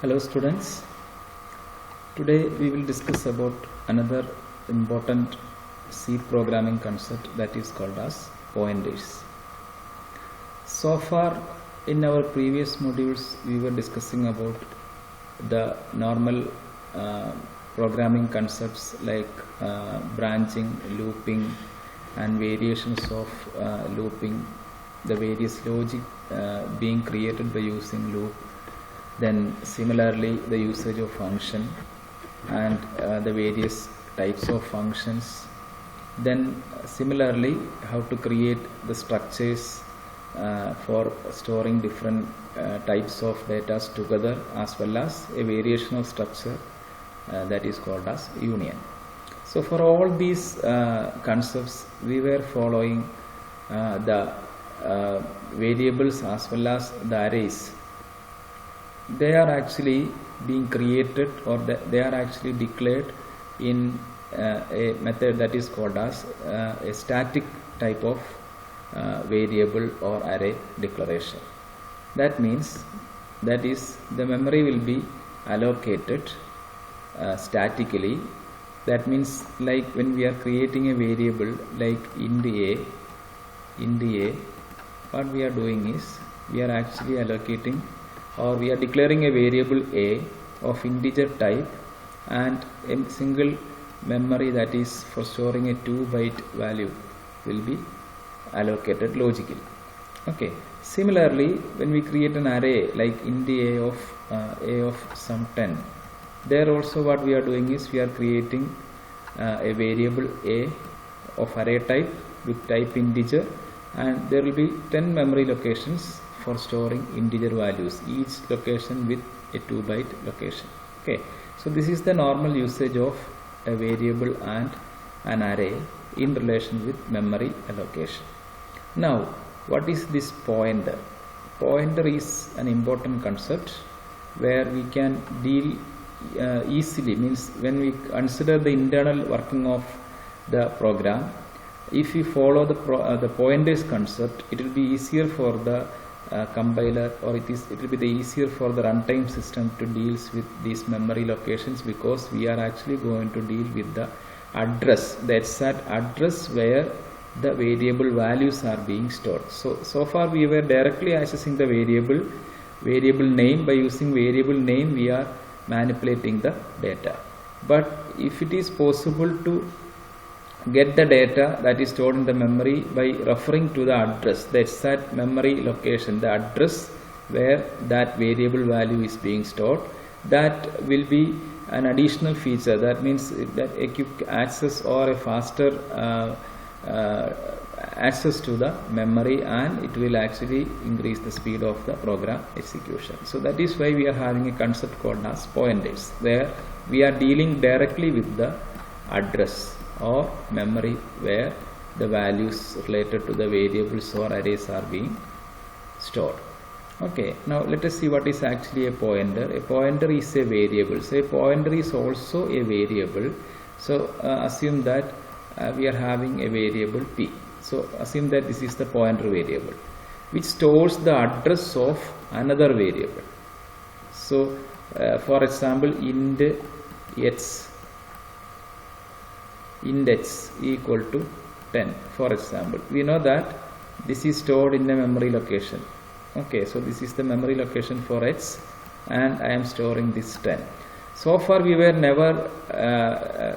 Hello students, today we will discuss about another important C programming concept that is called as pointers. So far in our previous modules we were discussing about the normal programming concepts like branching, looping and variations of looping, the various logic being created by using loop. Then similarly the usage of function and the various types of functions. Then similarly how to create the structures for storing different types of data together, as well as a variation of structure that is called as union. So for all these concepts we were following the variables as well as the arrays. They are actually being created, or they are actually declared in a method that is called as a static type of variable or array declaration. That means that is the memory will be allocated statically. That means like when we are creating a variable like int a, what we are doing is we are actually allocating, or we are declaring a variable a of integer type and a single memory that is for storing a 2-byte value will be allocated logically. Okay. Similarly, when we create an array like int a of some 10, there also what we are doing is we are creating a variable a of array type with type integer, and there will be 10 memory locations for storing integer values, each location with a 2-byte location. Okay, so this is the normal usage of a variable and an array in relation with memory allocation. Now, what is this pointer? Pointer is an important concept where we can deal easily, means when we consider the internal working of the program, if we follow the pointers concept, it will be easier for the compiler, or it will be the easier for the runtime system to deal with these memory locations, because we are actually going to deal with the address, the exact address where the variable values are being stored. So far we were directly accessing the variable name. By using variable name we are manipulating the data, but if it is possible to get the data that is stored in the memory by referring to the address, the exact memory location, the address where that variable value is being stored, that will be an additional feature. That means that a quick access or a faster access to the memory, and it will actually increase the speed of the program execution. So that is why we are having a concept called as pointers, where we are dealing directly with the address or memory where the values related to the variables or arrays are being stored. Okay, now let us see what is actually a pointer. A pointer is a variable. So a pointer is also a variable. So assume that we are having a variable p. So assume that this is the pointer variable which stores the address of another variable. So for example, int x equal to 10, for example. We know that this is stored in a memory location. Okay, so this is the memory location for x, and I am storing this 10. So far we were never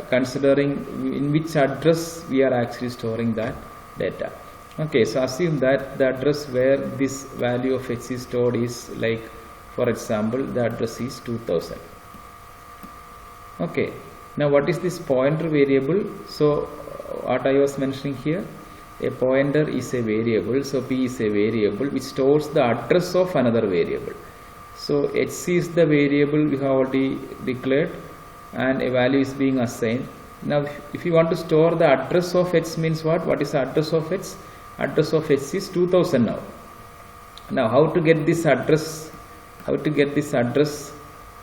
considering in which address we are actually storing that data. Okay, so assume that the address where this value of x is stored is, like for example, the address is 2000. Okay, now what is this pointer variable? So what I was mentioning here, a pointer is a variable. So p is a variable which stores the address of another variable. So x is the variable we have already declared, and a value is being assigned. Now if you want to store the address of x, means what is the address of x? Address of x is 2000 now. Now how to get this address?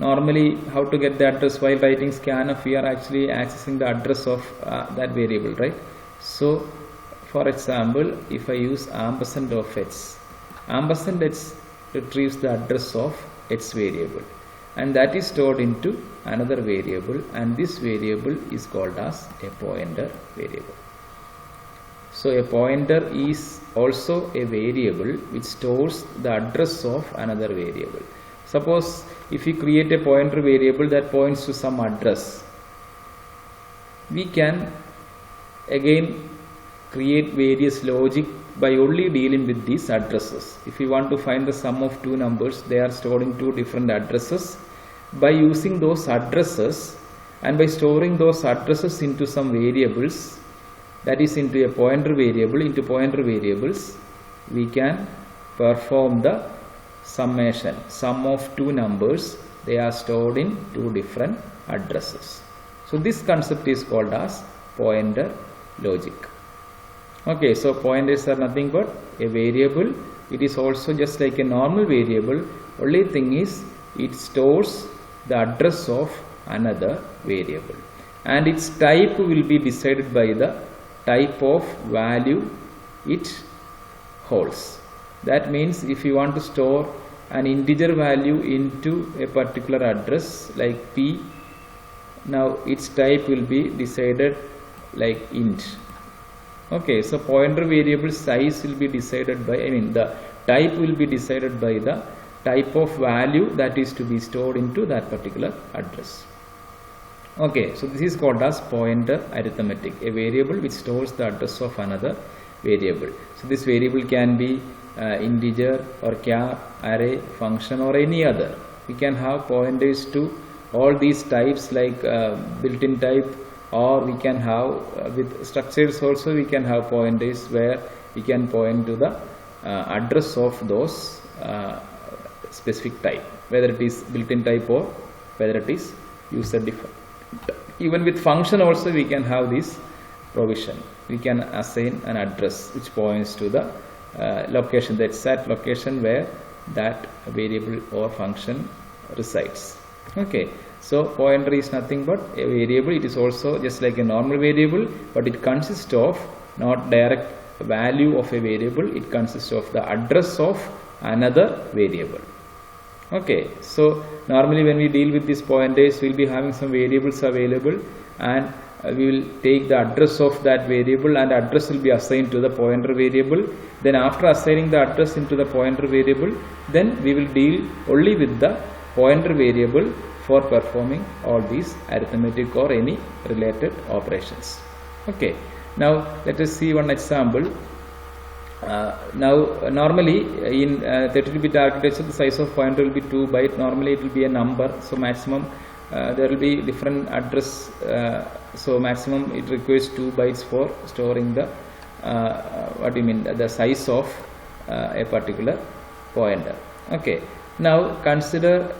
Normally, how to get the address? While writing scanf, we are actually accessing the address of that variable, right? So for example, if I use ampersand of x retrieves the address of x variable. and that is stored into another variable, and this variable is called as a pointer variable. So a pointer is also a variable which stores the address of another variable. Suppose if we create a pointer variable that points to some address, we can again create various logic by only dealing with these addresses. If we want to find the sum of two numbers, they are stored in two different addresses. By using those addresses and by storing those addresses into some variables, that is into a pointer variable, into pointer variables, we can perform the summation, sum of two numbers, they are stored in two different addresses. So this concept is called as pointer logic. Okay, so pointers are nothing but a variable. It is also just like a normal variable. Only thing is it stores the address of another variable, and its type will be decided by the type of value it holds. That means if you want to store an integer value into a particular address like P, now its type will be decided like int. Okay, so pointer variable size will be decided by, the type will be decided by the type of value that is to be stored into that particular address. Okay, so this is called as pointer arithmetic, a variable which stores the address of another variable. So this variable can be integer or char, array, function, or any other. We can have pointers to all these types like built-in type, or we can have with structures also we can have pointers where we can point to the address of those specific type, whether it is built-in type or whether it is user defined. Even with function also we can have this provision. We can assign an address which points to the location, the exact location where that variable or function resides. Okay, so pointer is nothing but a variable. It is also just like a normal variable, but it consists of not direct value of a variable, it consists of the address of another variable. Okay, so normally when we deal with these pointers, we will be having some variables available, and we will take the address of that variable, and address will be assigned to the pointer variable. Then after assigning the address into the pointer variable, then we will deal only with the pointer variable for performing all these arithmetic or any related operations. Okay, now let us see one example. Now normally in 32-bit architecture the size of pointer will be 2 byte. Normally it will be a number, so maximum there will be different address, so maximum it requires 2 bytes for storing the the size of a particular pointer. Okay, now consider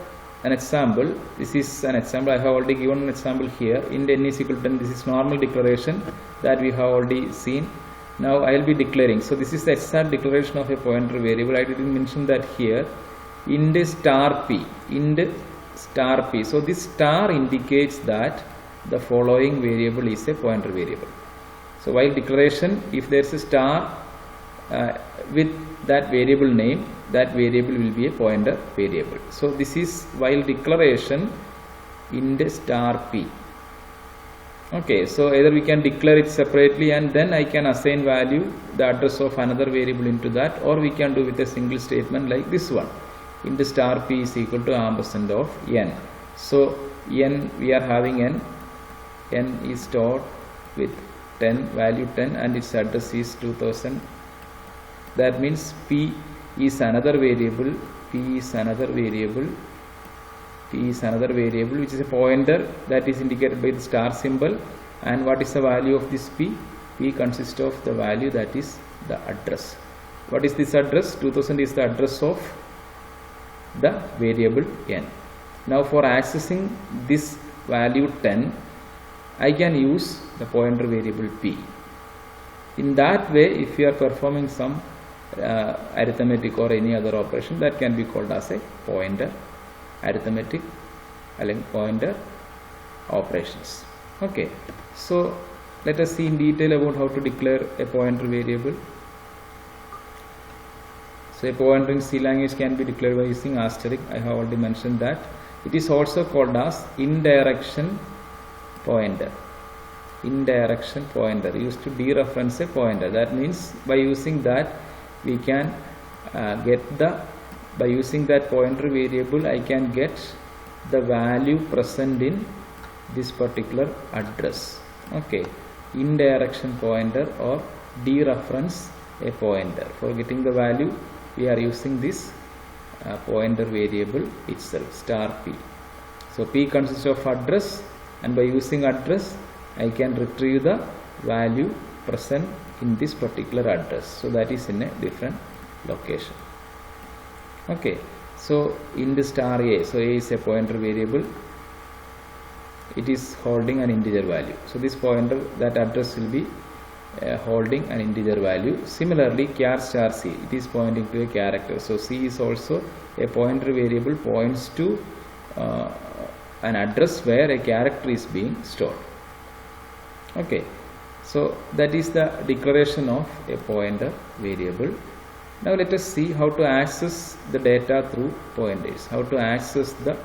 an example. This is an example. I have already given an example here. Int n is equal to 10. This is normal declaration that we have already seen. Now I will be declaring. So this is the exact declaration of a pointer variable. I didn't mention that here. Int star p. Int star p. So this star indicates that the following variable is a pointer variable. So while declaration, if there is a star with that variable name, that variable will be a pointer variable. So this is while declaration int star p. Okay, so either we can declare it separately and then I can assign value, the address of another variable into that, or we can do with a single statement like this one. Int star p is equal to ampersand of n. So n, we are having n is stored with 10, value 10, and its address is 2000. That means p is another variable, p is another variable, p is another variable which is a pointer that is indicated by the star symbol. And what is the value of this p? P consists of the value that is the address. What is this address? 2000 is the address of the variable n. Now for accessing this value 10, I can use the pointer variable p. In that way, if you are performing some arithmetic or any other operation, that can be called as a pointer arithmetic, pointer operations. Okay, so let us see in detail about how to declare a pointer variable. So a pointer in C language can be declared by using asterisk. I have already mentioned that. It is also called as indirection pointer. Indirection pointer used to dereference a pointer. That means by using that we can by using that pointer variable I can get the value present in this particular address. Okay, indirection pointer or dereference a pointer. For getting the value we are using this pointer variable itself, star p. So p consists of address, and by using address I can retrieve the value present in this particular address. So that is in a different location. Okay, so in the star a, so a is a pointer variable, it is holding an integer value. So this pointer, that address will be holding an integer value. Similarly, char star c, it is pointing to a character. So c is also a pointer variable, points to an address where a character is being stored. Okay, so that is the declaration of a pointer variable. Now let us see how to access the data through pointers. How to access the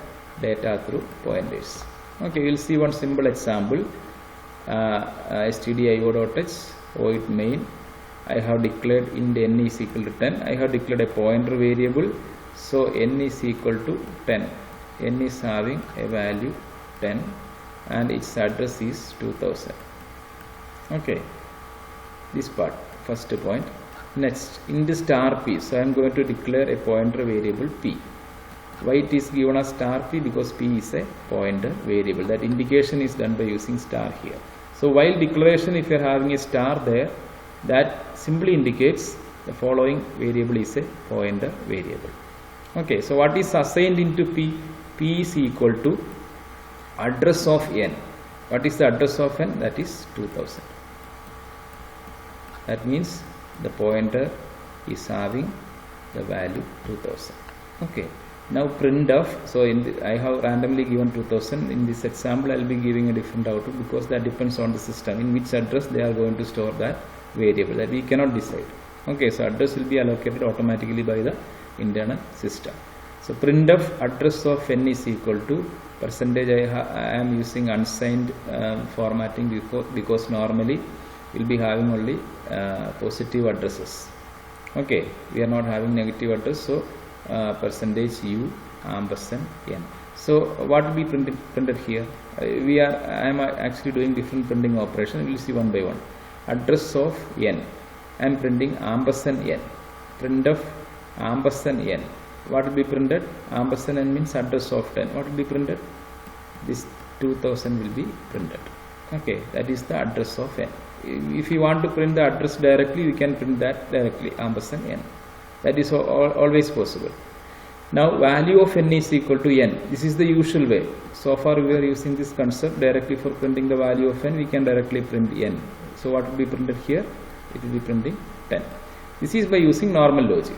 data through pointers. Okay, we will see one simple example. stdio.h void main. I have declared int n is equal to 10. I have declared a pointer variable. So n is equal to 10. N is having a value 10 and its address is 2000. Okay, this part, first point. Next, in the star p, so I am going to declare a pointer variable p. Why it is given as star p? Because p is a pointer variable. That indication is done by using star here. So while declaration, if you are having a star there, that simply indicates the following variable is a pointer variable. Okay, so what is assigned into p? P is equal to address of n. What is the address of n? That is 2000. That means the pointer is having the value 2000. Okay, now printf. So I have randomly given 2000. In this example I will be giving a different output because that depends on the system in which address they are going to store that variable, that we cannot decide. Okay, so address will be allocated automatically by the internal system. So printf address of n is equal to percentage. I am using unsigned formatting because normally we will be having only positive addresses. Okay, we are not having negative address, so percentage u ampersand n. So what will be printed here? I am actually doing different printing operation. We will see one by one. Address of n. I am printing ampersand n. Printf ampersand n. What will be printed? Ampersand n means address of 10. What will be printed? This 2000 will be printed. Okay, that is the address of n. If you want to print the address directly, we can print that directly, ampersand n. That is always possible. Now value of n is equal to n. This is the usual way. So far we are using this concept directly for printing the value of n. We can directly print n. So what will be printed here? It will be printing 10. This is by using normal logic.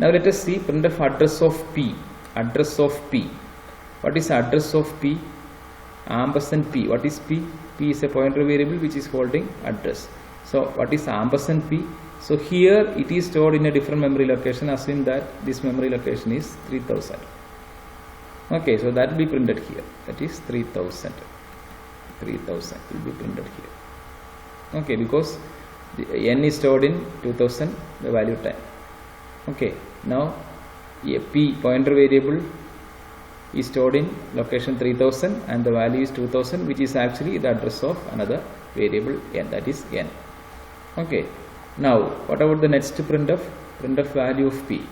Now let us see printf address of p. Address of p. What is address of p? Ampersand p. What is p? P is a pointer variable which is holding address. So what is ampersand p? So here it is stored in a different memory location. Assume that this memory location is 3000. Okay, so that will be printed here. That is 3000. 3000 will be printed here. Okay, because the n is stored in 2000, the value 10. Okay, now a p pointer variable is stored in location 3000 and the value is 2000, which is actually the address of another variable n, that is n. Okay, now what about the next printf? Printf value of p.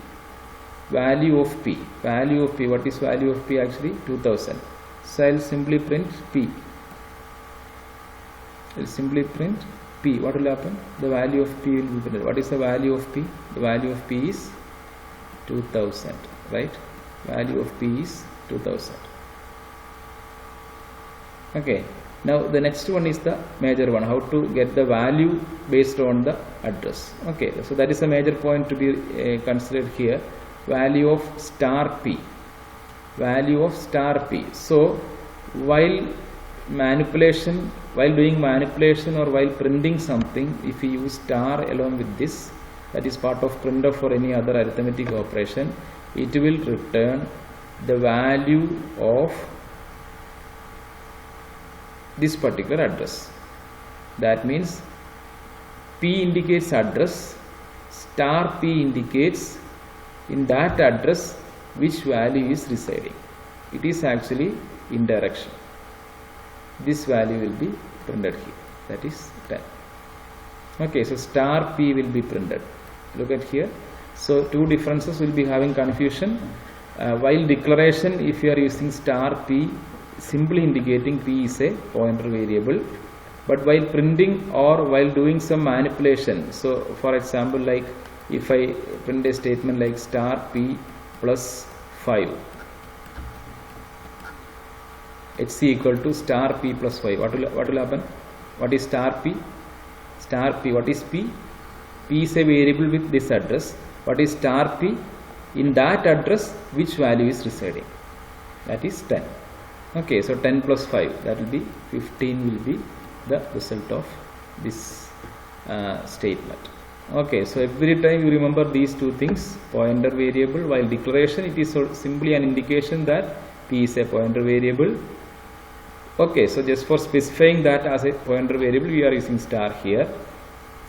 Value of p. Value of p. What is value of p actually? 2000. So I will simply print p. I will simply print p. What will happen? The value of p will be printed. What is the value of p? The value of p is 2000, right? Value of p is 2000. Okay, now the next one is the major one, how to get the value based on the address. Okay, so that is a major point to be considered here. Value of star p. Value of star p. So while doing manipulation or while printing something, if you use star along with this, that is part of printf or any other arithmetic operation, it will return the value of this particular address. That means P indicates address, star P indicates in that address which value is residing. It is actually indirection. This value will be printed here, that is 10. Okay, so star P will be printed. Look at here. So two differences will be having confusion. While declaration, if you are using star P, simply indicating P is a pointer variable. But while printing or while doing some manipulation, so for example, like if I print a statement like star P plus 5, HC equal to star P plus 5, what will happen? What is star P? Star P, what is P? P is a variable with this address. What is star P? In that address, which value is residing? That is 10. Okay, so 10 plus 5, that will be 15 will be the result of this statement. Okay, so every time you remember these two things, pointer variable, while declaration it is simply an indication that P is a pointer variable. Okay, so just for specifying that as a pointer variable, we are using star here.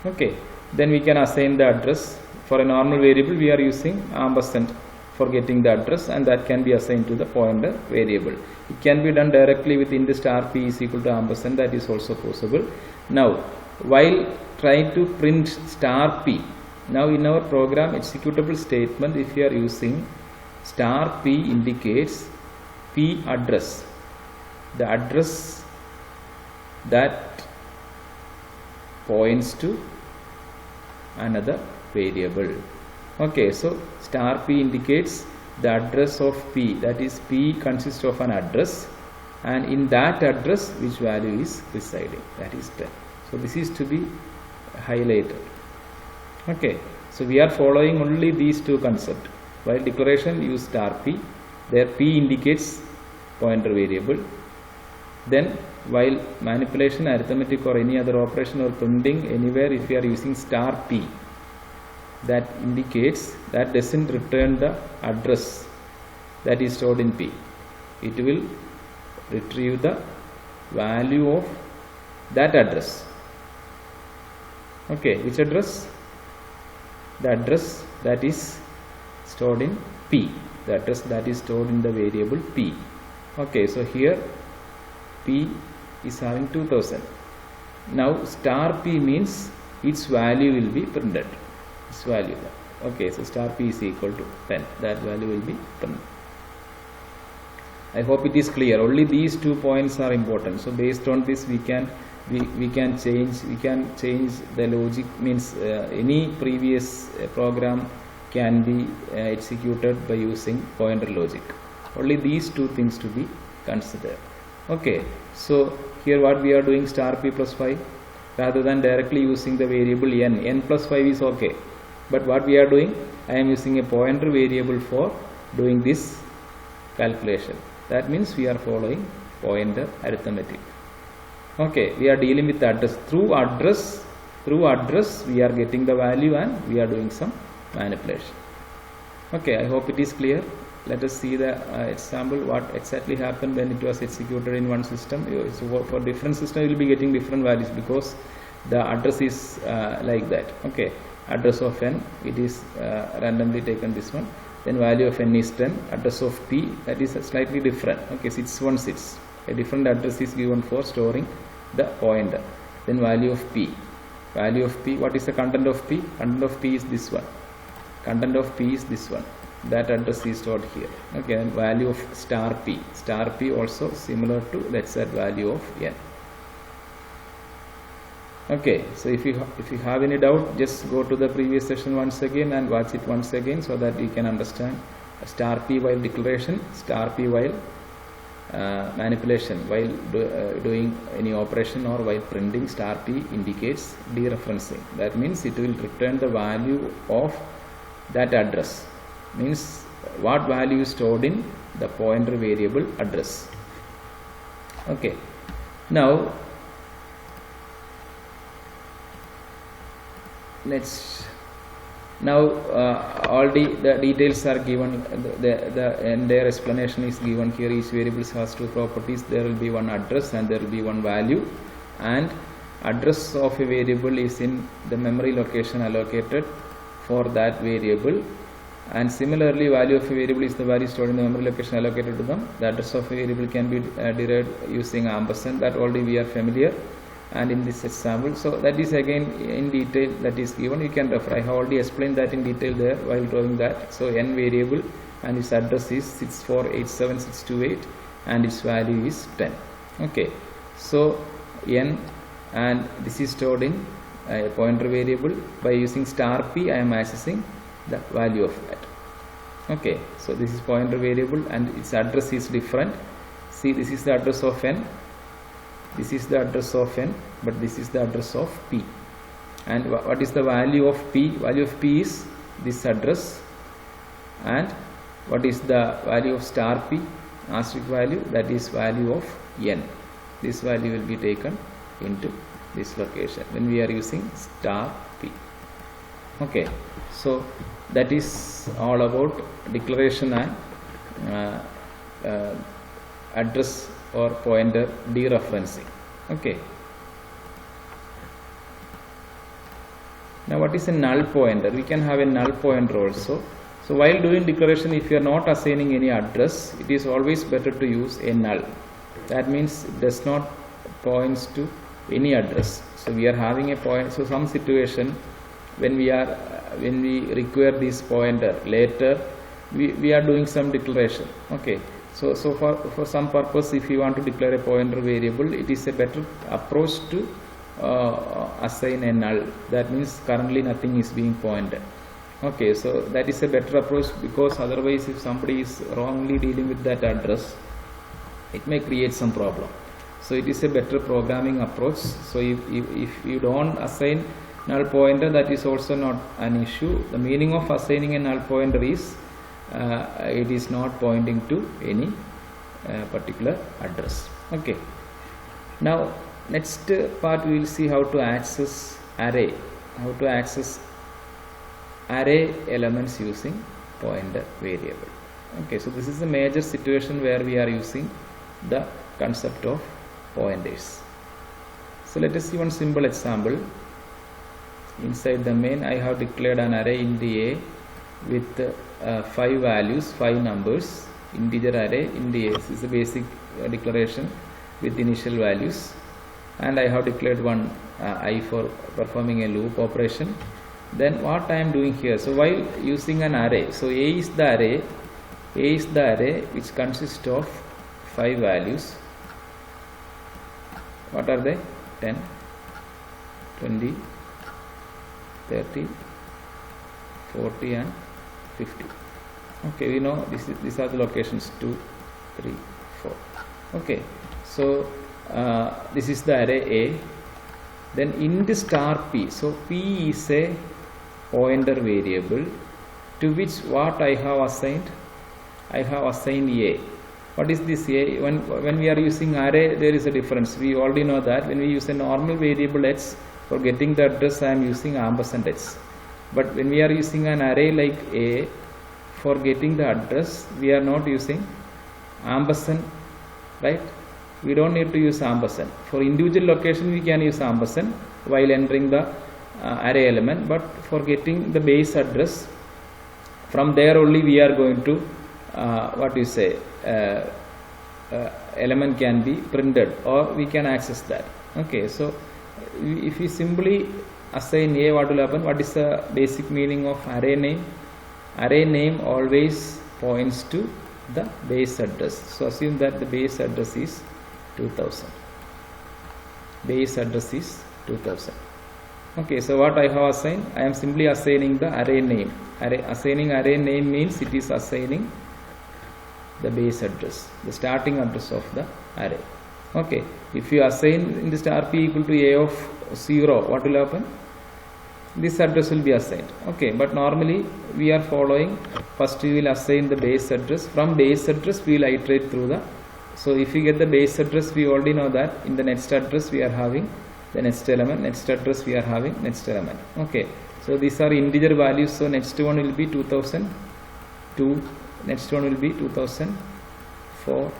Okay, then we can assign the address. For a normal variable, we are using ampersand for getting the address, and that can be assigned to the pointer variable. It can be done directly with int star P is equal to ampersand, that is also possible. Now, while trying to print star P, now in our program executable statement, if you are using star P indicates P address, the address that points to another variable. Okay, so star P indicates the address of P, that is P consists of an address, and in that address which value is residing, that is 10. So this is to be highlighted. Okay, so we are following only these two concepts. While declaration, use star P, there P indicates pointer variable. Then while manipulation, arithmetic or any other operation or printing anywhere, if you are using star P, that indicates, that doesn't return the address that is stored in P. It will retrieve the value of that address. Okay, which address? The address that is stored in P, the address that is stored in the variable P. Okay, so here P is having 2000. Now star P means its value will be printed. Its value. Okay, so star P is equal to 10. That value will be printed. I hope it is clear. Only these 2 points are important. So based on this, we can change the logic. Means any previous program can be executed by using pointer logic. Only these two things to be considered. Okay, so here what we are doing, star P plus 5, rather than directly using the variable n plus 5 is okay. But what we are doing, I am using a pointer variable for doing this calculation. That means we are following pointer arithmetic. Okay, we are dealing with address. Through address we are getting the value and we are doing some manipulation. Okay, I hope it is clear. Let us see the example, what exactly happened when it was executed in one system. So for different system, you will be getting different values because the address is like that. Okay, address of n, it is randomly taken this one. Then value of n is 10. Address of P, that is slightly different. Okay, 616. A different address is given for storing the pointer. Then value of P. Value of P, what is the content of P? Content of P is this one. Content of P is this one. That address is stored here. Okay, and value of star P. Star P also similar to, let's say, value of n. Okay, so if you have any doubt, just go to the previous session once again and watch it once again so that you can understand. Star P while declaration, star P while manipulation, while doing any operation or while printing, star P indicates dereferencing. That means it will return the value of that address. Means what value is stored in the pointer variable address. Okay, now let's Now all the details are given, the entire explanation is given here. Each variable has two properties. There will be one address and there will be one value, and address of a variable is in the memory location allocated for that variable, and similarly value of a variable is the value stored in the memory location allocated to them. The address of a variable can be derived using ampersand, that already we are familiar, and in this example, so that is again in detail that is given. You can refer, I have already explained that in detail there while drawing that. So n variable and its address is 6487628 and its value is 10. Okay, so n, and this is stored in a pointer variable. By using star p I am accessing the value of that. Okay, so this is pointer variable and its address is different. See, this is the address of n, this is the address of n, but this is the address of p. And what is the value of p? Value of p is this address. And what is the value of star p? Asterisk value, that is value of n. This value will be taken into this location when we are using star p. Okay, so that is all about declaration and address or pointer dereferencing. Okay, now what is a null pointer? We can have a null pointer also. So while doing declaration, if you are not assigning any address, it is always better to use a null. That means it does not points to any address. So we are having a point, so some situation when we require this pointer later, we are doing some declaration. Okay, so for some purpose, if you want to declare a pointer variable, it is a better approach to assign a null. That means currently nothing is being pointed. Okay, so that is a better approach, because otherwise if somebody is wrongly dealing with that address, it may create some problem. So it is a better programming approach. So if you don't assign null pointer, that is also not an issue. The meaning of assigning a null pointer is it is not pointing to any particular address. Okay, now next part we will see how to access array, how to access array elements using pointer variable. Okay, so this is the major situation where we are using the concept of pointers. So let us see one simple example. Inside the main, I have declared an array int a with 5 values, 5 numbers, integer array int a. This is a basic declaration with initial values, and I have declared one I for performing a loop operation. Then what I am doing here, so while using an array, so a is the array which consists of 5 values. What are they? 10, 20, 30, 40 and 50. Okay, we know these are the locations 2, 3, 4. Okay, so this is the array A. Then int star p. So p is a pointer variable to which what I have assigned? I have assigned a. What is this a? When we are using array, there is a difference. We already know that when we use a normal variable x, for getting the address I am using ampersand x. But when we are using an array like a, for getting the address we are not using ampersand, right? We don't need to use ampersand. For individual location we can use ampersand while entering the array element, but for getting the base address, from there only we are going to element can be printed or we can access that. Okay, so if we simply assign a, what will happen? What is the basic meaning of array name? Array name always points to the base address. So assume that the base address is 2000. Base address is 2000. Okay, so what I have assigned? I am simply assigning the array name. Assigning array name means it is assigning the base address, the starting address of the array. Okay, if you assign in the star p equal to a of 0, what will happen? This address will be assigned. Okay, but normally we are following, first we will assign the base address. From base address we will iterate through the, so if we get the base address, we already know that in the next address we are having the next element, next address we are having next element. Okay, so So these are integer values. So next one will be 2002, next one will be 2004,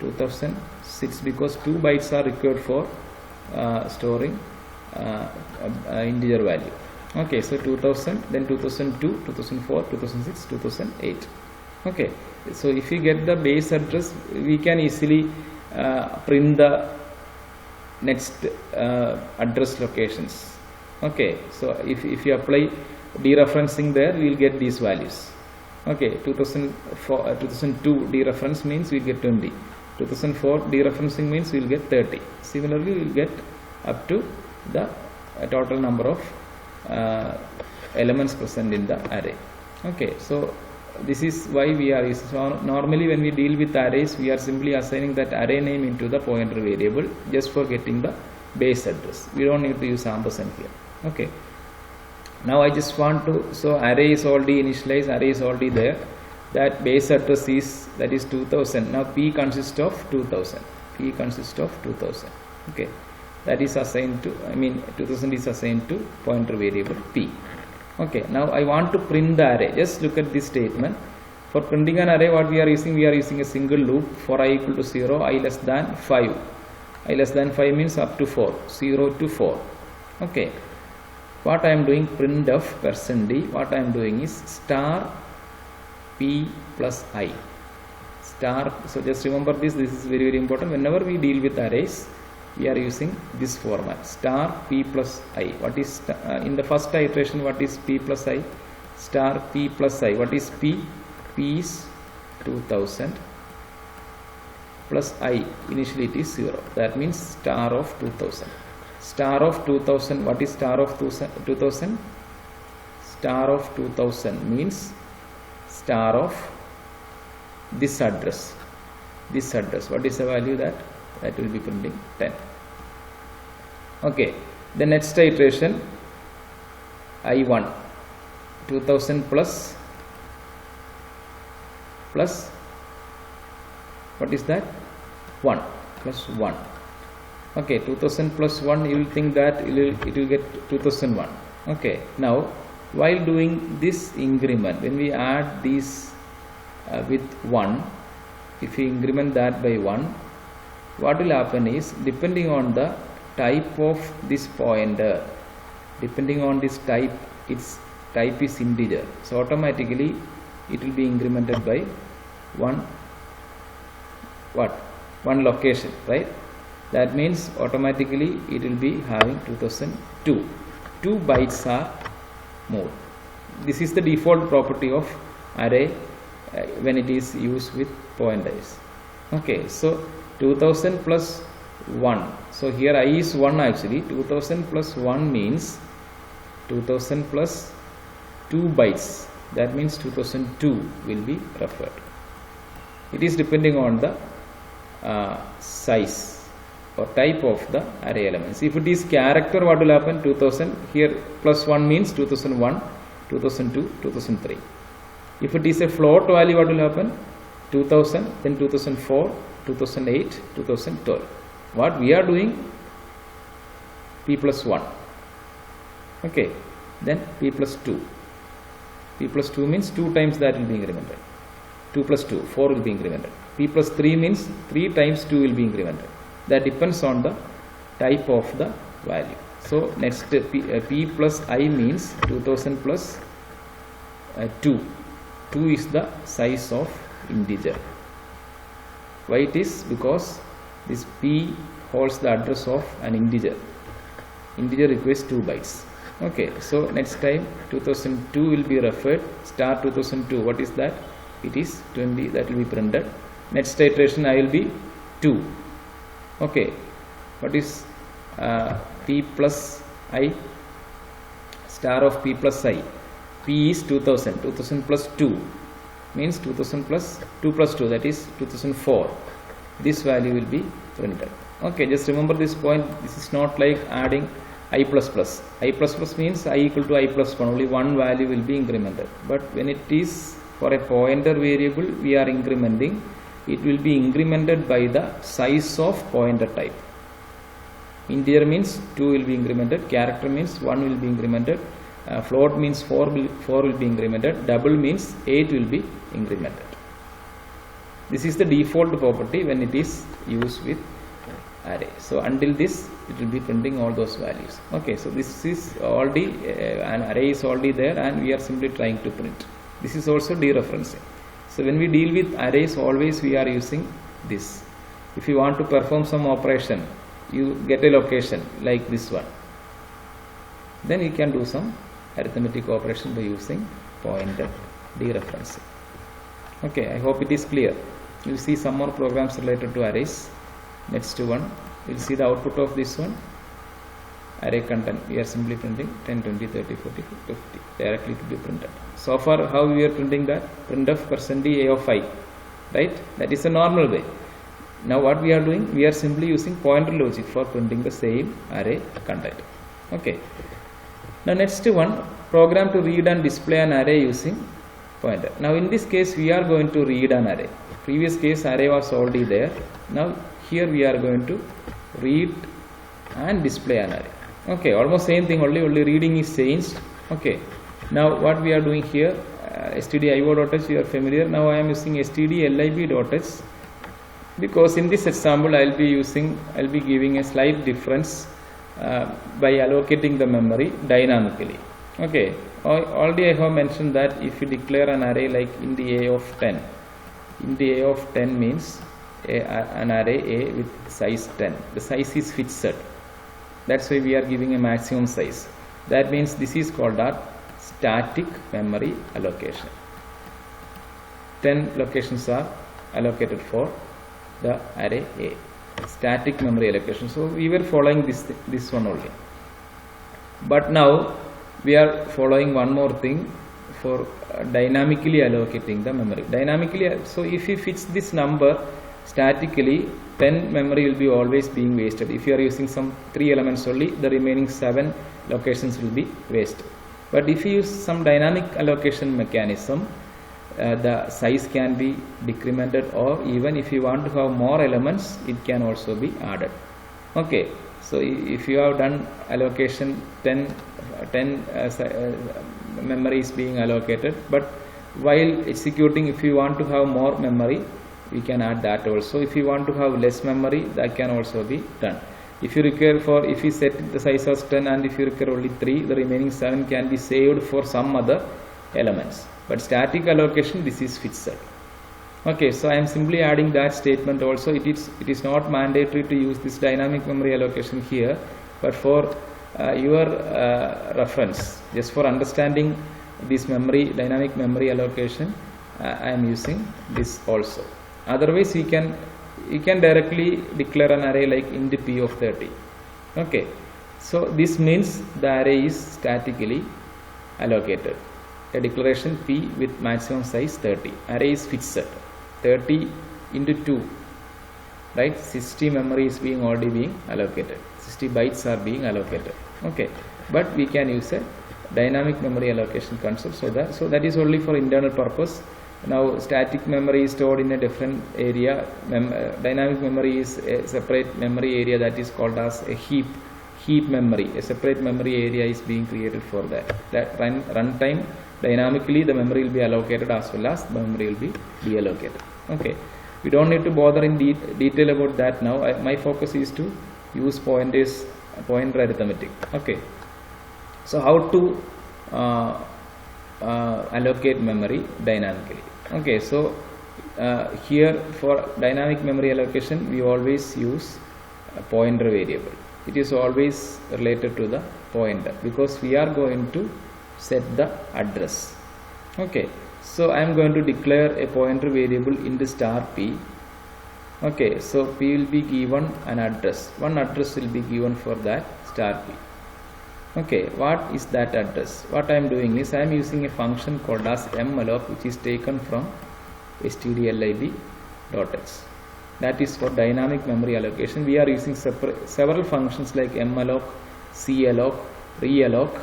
2006, because 2 bytes are required for storing integer value. Okay, so 2000, then 2002, 2004, 2006, 2008. Okay, so if we get the base address, we can easily print the next address locations. Okay, so if you apply dereferencing there, we will get these values. Okay, 2004, 2002 dereference means we get 20. 2004 dereferencing means we will get 30. Similarly, we will get up to the total number of elements present in the array. Okay, so this is why we are using. So normally when we deal with arrays, we are simply assigning that array name into the pointer variable just for getting the base address. We don't need to use ampersand here. Okay, now I just want to, so array is already initialized, array is already there, that base address is, that is 2000. Now p consists of 2000, p consists of 2000. Okay, that is assigned to, 2000 is assigned to pointer variable p. Okay, now I want to print the array. Just look at this statement. For printing an array, what we are using a single loop for I equal to 0, I less than 5. I less than 5 means up to 4, 0 to 4. Okay, what I am doing, printf %d, what I am doing is star p plus I. Star, so just remember this is very, very important. Whenever we deal with arrays, we are using this format, star p plus I. What is in the first iteration, what is p plus I? Star p plus I. What is p? P is 2000 plus I, initially it is 0. That means star of 2000. Star of 2000, what is star of 2000? Star of 2000 means star of this address. This address, what is the value that will be printing? 10. Okay, the next iteration, I1, 2000 plus what is that? 1 plus 1. Okay, 2000 plus 1, you will think that it will get 2001. Okay, now while doing this increment, when we add these with 1, if we increment that by 1, what will happen is, depending on the type of this pointer, depending on this type, its type is integer, so automatically it will be incremented by one location, right? That means automatically it will be having 2002. 2 bytes are moved. This is the default property of array when it is used with pointers. Okay, so 2000 plus 1. So here I is 1 actually. 2000 plus 1 means 2000 plus 2 bytes. That means 2002 will be referred. It is depending on the size or type of the array elements. If it is character, what will happen? 2000 here plus 1 means 2001, 2002, 2003. If it is a float value, what will happen? 2000, then 2004, 2008, 2012. What we are doing? P plus 1. Okay, then P plus 2. P plus 2 means 2 times that will be incremented. 2 plus 2, 4 will be incremented. P plus 3 means 3 times 2 will be incremented. That depends on the type of the value. So next P plus I means 2000 plus 2. 2 is the size of integer. Why it is? Because this P holds the address of an integer. Integer requires 2 bytes. Okay, so next time 2002 will be referred. Star 2002, what is that? It is 20, that will be printed. Next iteration I will be 2. Okay, what is P plus I? Star of P plus I. P is 2000. 2000 plus 2 means 2000 plus 2 plus 2, that is 2004. This value will be printed. Okay, just remember this point. This is not like adding I plus plus. I plus plus means I equal to I plus 1. Only one value will be incremented. But when it is for a pointer variable, we are incrementing. It will be incremented by the size of pointer type. Integer means 2 will be incremented. Character means 1 will be incremented. Float means 4 will be incremented. Double means 8 will be incremented. This is the default property when it is used with array. So until this, it will be printing all those values. Okay, so this is already an array is already there, and we are simply trying to print. This is also dereferencing. So when we deal with arrays, always we are using this. If you want to perform some operation, you get a location like this one, then you can do some arithmetic operation by using pointer dereferencing. Okay, I hope it is clear. You will see some more programs related to arrays. Next one, you will see the output of this one. Array content, we are simply printing 10, 20, 30, 40, 50 directly to be printed. So far, how we are printing that? Printf %a of I, right? That is a normal way. Now what we are doing? We are simply using pointer logic for printing the same array content. Okay. Now next one, program to read and display an array using pointer. Now in this case, we are going to read an array. Previous case, array was already there. Now here we are going to read and display an array. Okay, almost same thing, only reading is changed. Okay, now what we are doing here, stdio.h, you are familiar. Now I am using stdlib.h because in this example I will be giving a slight difference by allocating the memory dynamically. Okay, already I have mentioned that if you declare an array like int a of 10, int a of 10 means an array A with size 10. The size is fixed. That's why we are giving a maximum size. That means this is called a static memory allocation. 10 locations are allocated for the array A. Static memory allocation. So we were following this one only. But now we are following one more thing for dynamically allocating the memory. Dynamically, so if you fix this number statically, 10 memory will be always being wasted. If you are using some 3 elements only, the remaining 7 locations will be wasted. But if you use some dynamic allocation mechanism, the size can be decremented, or even if you want to have more elements, it can also be added. Okay, so if you have done allocation 10 memory is being allocated, but while executing, if you want to have more memory, we can add that also. If you want to have less memory, that can also be done. If you if you set the size as 10 and if you require only 3, the remaining 7 can be saved for some other elements. But static allocation, this is fixed. Okay, so I am simply adding that statement also. It is not mandatory to use this dynamic memory allocation here, but for your reference, just for understanding this dynamic memory allocation, I am using this also. Otherwise, you can directly declare an array like int p of 30. Okay, so this means the array is statically allocated. A declaration p with maximum size 30. Array is fixed. 30 into 2, right? 60 memory is already being allocated. 60 bytes are being allocated. Okay, but we can use a dynamic memory allocation concept. So that is only for internal purpose. Now static memory is stored in a different area. Dynamic memory is a separate memory area that is called as a heap memory. A separate memory area is being created for that. That runtime, dynamically the memory will be allocated as well as the memory will be deallocated. Okay, we don't need to bother in detail about that now. My focus is to use pointer arithmetic. Okay, so how to allocate memory dynamically. Okay, so here for dynamic memory allocation, we always use a pointer variable. It is always related to the pointer because we are going to set the address. Okay, so I am going to declare a pointer variable int star p. Okay, so p will be given an address. One address will be given for that star p. Okay, what is that address? What I am doing is I am using a function called as malloc, which is taken from stdlib.h. That is for dynamic memory allocation. We are using several functions like malloc, calloc, realloc.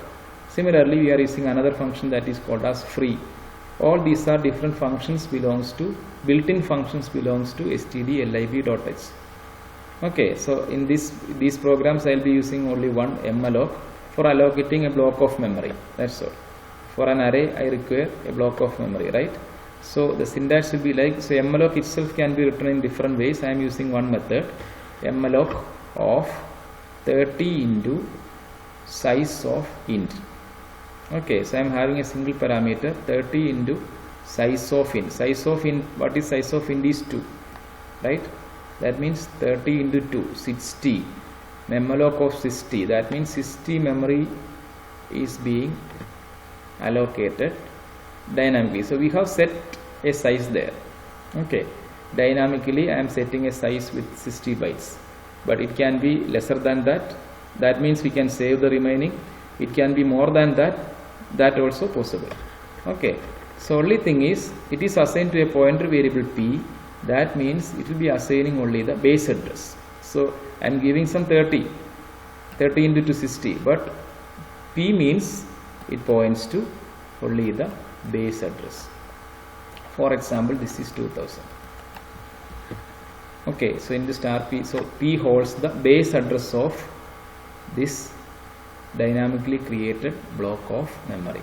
Similarly, we are using another function that is called as free. All these are different functions built-in functions belongs to stdlib.h. Okay, so in these programs I will be using only one malloc. for allocating a block of memory. That's all. For an array I require a block of memory, right? So the syntax will be like, so malloc itself can be written in different ways. I am using one method, malloc of 30 into size of int. Okay, so I am having a single parameter 30 into size of int. Size of int, what is size of int is 2, right? That means 30 into 2, 60. Malloc of 60, that means 60 memory is being allocated dynamically. So we have set a size there. Okay, dynamically I am setting a size with 60 bytes, but it can be lesser than that. That means we can save the remaining. It can be more than that. That also possible. Okay, so only thing is it is assigned to a pointer variable p. That means it will be assigning only the base address. So I am giving some 30 into 260, but p means it points to only the base address. For example, this is 2000. Okay, so in the star p, so p holds the base address of this dynamically created block of memory.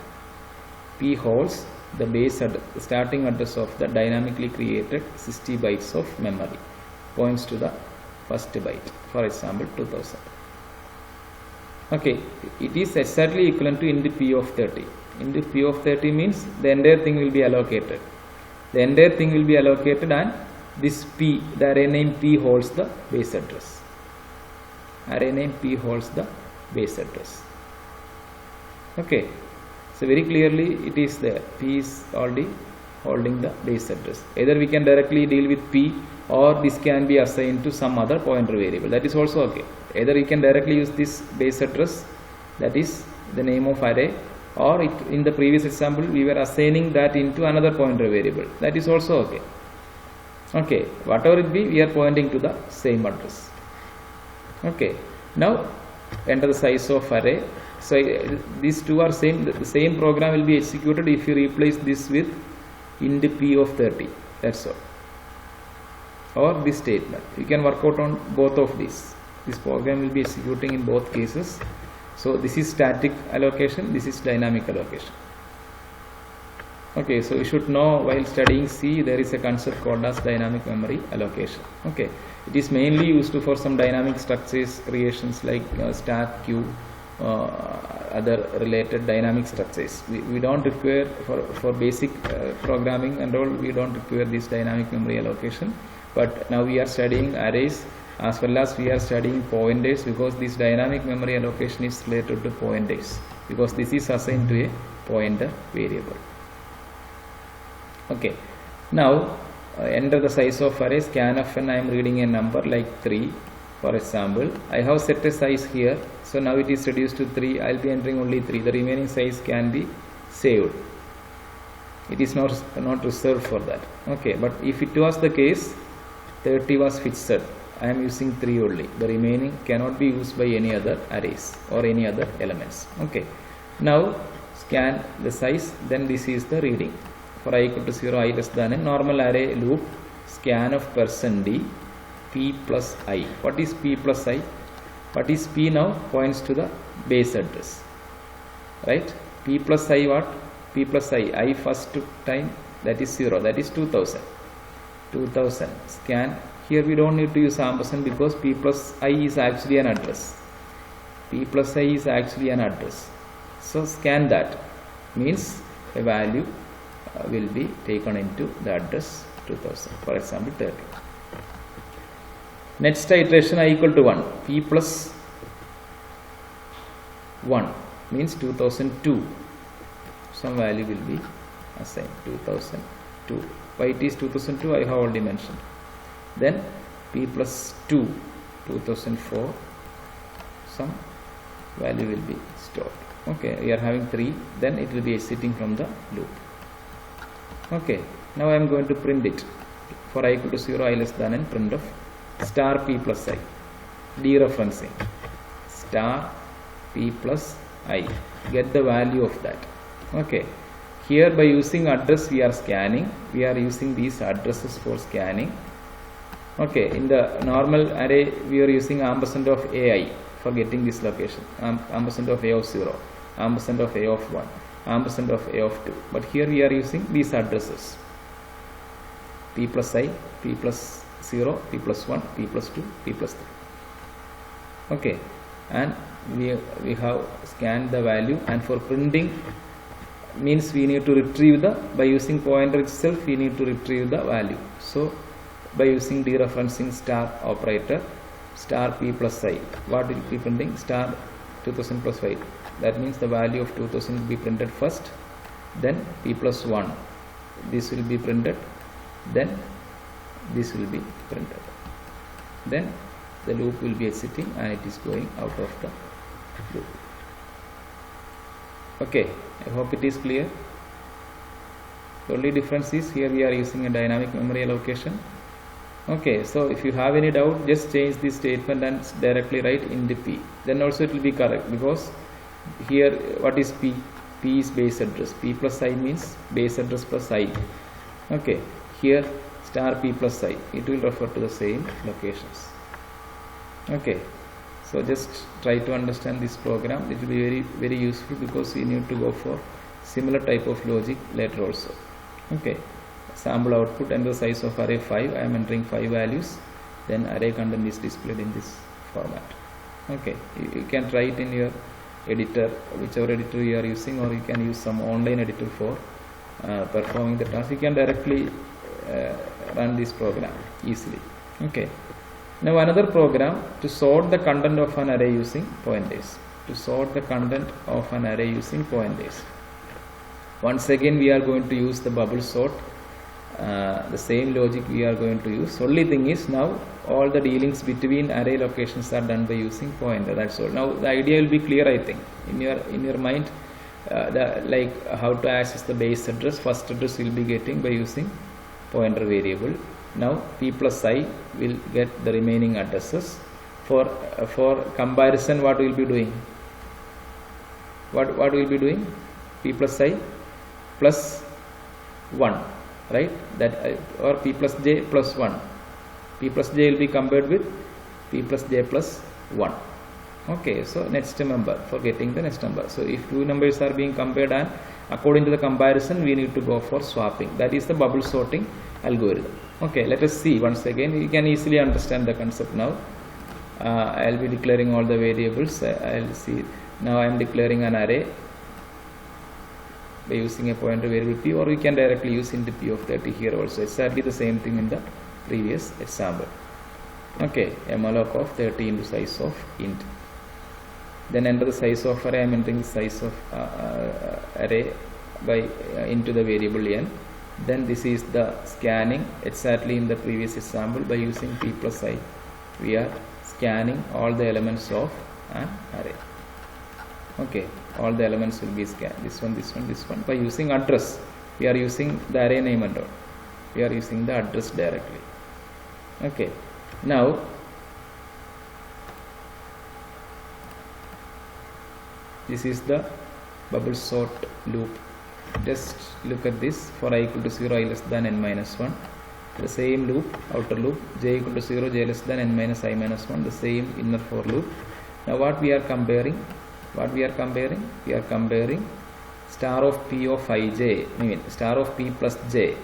P holds the base starting address of the dynamically created 60 bytes of memory, points to the first byte, for example 2000. Okay, it is exactly equivalent to int p of 30. Int p of 30 means the entire thing will be allocated. The entire thing will be allocated, and this p, the array name p holds the base address. Array name p holds the base address. Okay, so very clearly it is there. P is already holding the base address. Either we can directly deal with p, or this can be assigned to some other pointer variable. That is also okay. Either we can directly use this base address, that is the name of array, or in the previous example we were assigning that into another pointer variable. That is also okay. Okay, whatever it be, we are pointing to the same address. Okay, now enter the size of array. So these two are same. The same program will be executed if you replace this with int p of 30. That's all. Or this statement. You can work out on both of these. This program will be executing in both cases. So this is static allocation. This is dynamic allocation. Okay, so you should know while studying C, there is a concept called as dynamic memory allocation. Okay, it is mainly used for some dynamic structures creations like stack, queue, other related dynamic structures. We don't require for basic programming and all, we don't require this dynamic memory allocation. But now we are studying arrays as well as we are studying pointers, because this dynamic memory allocation is related to pointers, because this is assigned to a pointer variable. Okay, now enter the size of array. Scanf n, I am reading a number like 3, for example. I have set a size here, so now it is reduced to 3. I will be entering only 3. The remaining size can be saved. It is not reserved for that. Okay, but if it was the case, 30 was fixed. I am using 3 only. The remaining cannot be used by any other arrays or any other elements. Okay, now scan the size, then this is the reading. For I equal to 0, I less than n, normal array loop, scanf %d, p plus I. What is p plus I? What is p now? Points to the base address. Right? P plus I what? P plus I first time, that is 0, that is 2000. 2000. Scan. Here we don't need to use ampersand because p plus I is actually an address. P plus I is actually an address. So scan that. Means a value will be taken into the address 2000, for example 30. Next iteration I equal to 1. P plus 1 means 2002. Some value will be assigned 2002. Why it is 2002 I have already mentioned. Then p plus 2, 2004, some value will be stored. Okay, we are having 3, then it will be exiting from the loop. Okay, now I am going to print it. For I equal to 0, I less than n, print of star p plus I, dereferencing, star p plus I, get the value of that. Okay, here by using address we are scanning, we are using these addresses for scanning. Okay, in the normal array we are using ampersand of AI for getting this location, ampersand of a of 0, ampersand of a of 1, ampersand of a of 2. But here we are using these addresses: p plus I, p plus 0, p plus 1, p plus 2, p plus 3. Okay, and we have scanned the value, and for printing means we need to retrieve by using pointer itself we need to retrieve the value. So by using dereferencing star operator, star p plus I, what will be printing? Star 2000 plus 5. That means the value of 2000 will be printed first, then p plus 1, this will be printed, then this will be printed, then the loop will be exiting and it is going out of the loop. Okay, I hope it is clear. The only difference is here we are using a dynamic memory allocation. Okay, so if you have any doubt, just change this statement and directly write int p. Then also it will be correct, because here what is p? P is base address. P plus I means base address plus I. Okay, here star p plus I, it will refer to the same locations. Okay, so just try to understand this program. It will be very useful, because we need to go for similar type of logic later also. Okay, sample output and the size of array 5. I am entering 5 values, then array content is displayed in this format. Okay, you can try it in your editor, whichever editor you are using, or you can use some online editor for performing the task. You can directly run this program easily. Okay, now another program to sort the content of an array using pointers. To sort the content of an array using pointers. Once again we are going to use the bubble sort. The same logic we are going to use. Only thing is, now all the dealings between array locations are done by using pointer. That's all. Now the idea will be clear, I think, in your mind. Like how to access the base address. First address will be getting by using pointer variable. Now p plus I will get the remaining addresses. For comparison, what we will be doing? What we will be doing? P plus I plus 1, right? That or p plus j plus 1. P plus j will be compared with p plus j plus 1. Okay, so next number, for getting the next number. So if two numbers are being compared, and according to the comparison we need to go for swapping. That is the bubble sorting algorithm. Okay, let us see once again. You can easily understand the concept now. I will be declaring all the variables. I will see. Now I am declaring an array by using a pointer variable p, or we can directly use int p of 30 here also. Exactly the same thing in the previous example. Okay, a malloc of 30 into size of int. Then enter the size of array. I am entering the size of array by into the variable n. Then this is the scanning, exactly in the previous example by using p plus I. We are scanning all the elements of an array. Okay, all the elements will be scanned. This one, this one, this one. By using address, we are using the array name and all. We are using the address directly. Okay, now this is the bubble sort loop. Just look at this. For I equal to 0, I less than n minus 1. The same loop, outer loop. J equal to 0, j less than n minus I minus 1. The same inner for loop. Now what we are comparing? We are comparing star of p of ij, I mean star of p plus j.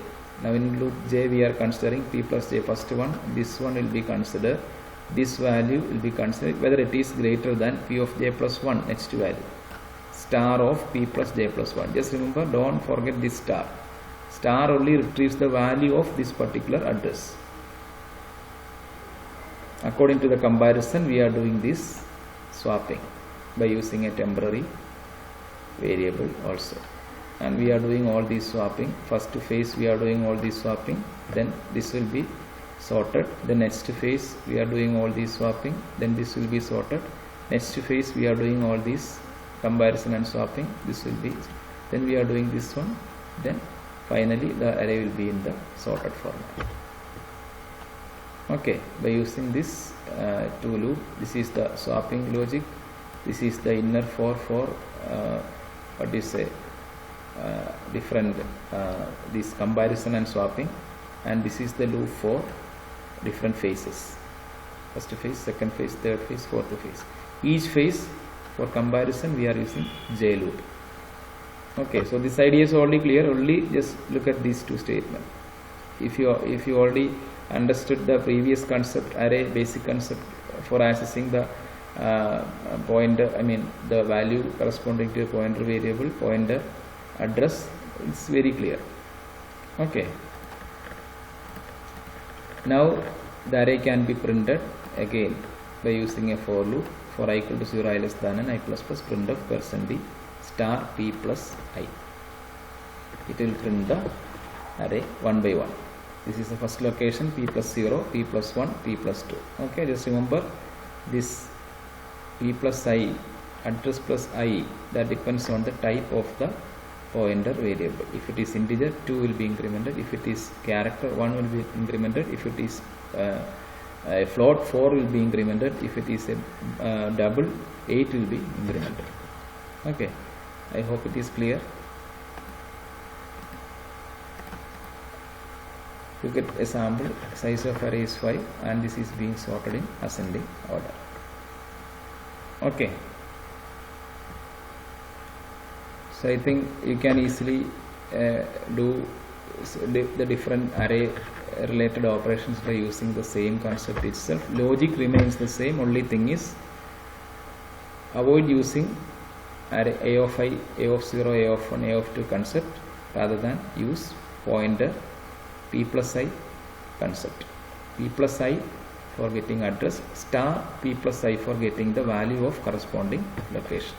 Now in loop j we are considering p plus j, first one. This one will be considered. This value will be considered whether it is greater than p of j plus 1, next value. Star of p plus j plus 1. Just remember, don't forget this star. Star only retrieves the value of this particular address. According to the comparison, we are doing this swapping by using a temporary variable also, and we are doing all these swapping. First phase we are doing all these swapping, then this will be sorted. The next phase we are doing all these swapping, then this will be sorted. Next phase we are doing all these comparison and swapping, this will be, then we are doing this one, then finally the array will be in the sorted format. Okay, by using this two loop, this is the swapping logic. This is the inner for what do you say, different this comparison and swapping, and this is the loop for different phases. First phase, second phase, third phase, fourth phase. each phase for comparison we are using J loop. Okay, so this idea is already clear. Only just look at these two statements. If you already understood the previous concept, array basic concept for accessing the pointer, I mean the value corresponding to a pointer variable, pointer address, it's very clear. Okay, now the array can be printed again by using a for loop. For I equal to 0, I less than n, I plus plus printf %d star p plus I. It will print the array one by one. This is the first location, p plus 0, p plus 1, p plus 2. Okay, just remember this p plus I, address plus I, that depends on the type of the pointer variable. If it is integer, 2 will be incremented. If it is character, 1 will be incremented. If it is a float, 4 will be incremented. If it is a double, 8 will be incremented. Okay, I hope it is clear. Look at a sample, size of array is 5 and this is being sorted in ascending order. Okay, so I think you can easily do the different array related operations by using the same concept itself. Logic remains the same, only thing is avoid using array a of I, a of 0, a of 1, a of 2 concept rather than use pointer p plus I concept. P plus I for getting address, star p plus I for getting the value of corresponding location.